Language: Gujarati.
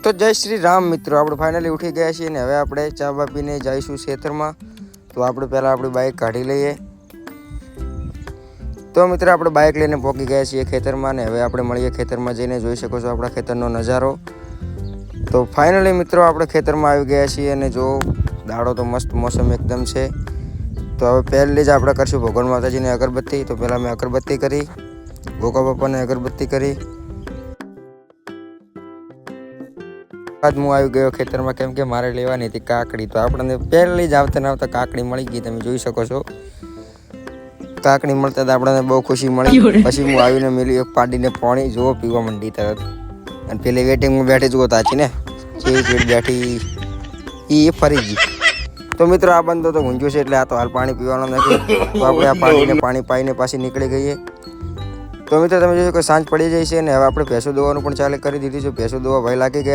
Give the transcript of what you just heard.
તો જય શ્રી રામ મિત્રો, આપણે ફાઇનલી ઉઠી ગયા છીએ ને હવે આપણે ચા બા પીને જઈશું ખેતરમાં. તો આપણે પહેલાં આપણી બાઇક કાઢી લઈએ. તો મિત્રો આપણે બાઇક લઈને પહોંચી ગયા છીએ ખેતરમાં ને હવે આપણે મળીએ ખેતરમાં જઈને. જોઈ શકો છો આપણા ખેતરનો નજારો. તો ફાઇનલી મિત્રો આપણે ખેતરમાં આવી ગયા છીએ અને જો દાડો તો મસ્ત મોસમ એકદમ છે. તો હવે પહેલી જ આપણે કરશું ભગવાન માતાજીને અગરબત્તી. તો પહેલાં મેં અગરબત્તી કરી, ગોકા બાપાને અગરબત્તી કરી. બાદ હું આવી ગયો ખેતરમાં કેમ કે મારે લેવાની હતી કાકડી. તો આપણને પહેલી જ આવતા કાકડી મળી ગઈ. તમે જોઈ શકો છો કાકડી મળતા તો આપણને બહુ ખુશી મળી. પછી હું આવીને મેલી એક પાડીને પાણી જુઓ પીવા માંડી તરત. અને પેલી વેટિંગમાં બેઠી જુઓ તાચી ને જે બેઠી એ ફરી ગઈ. તો મિત્રો આ બંધો તો ગુંજ્યો છે એટલે આ તો હાલ પાણી પીવાનો નથી. તો આપણે આ પાણી પાઈને પાછી નીકળી ગઈએ. તો મિત્રો તમે જોશો કે સાંજ પડી જાય છે અને હવે આપણે ભેંસો દોવાનું પણ ચાલુ કરી દીધી છે. ભેંસો દોવા ભાઈ લાગી ગયા.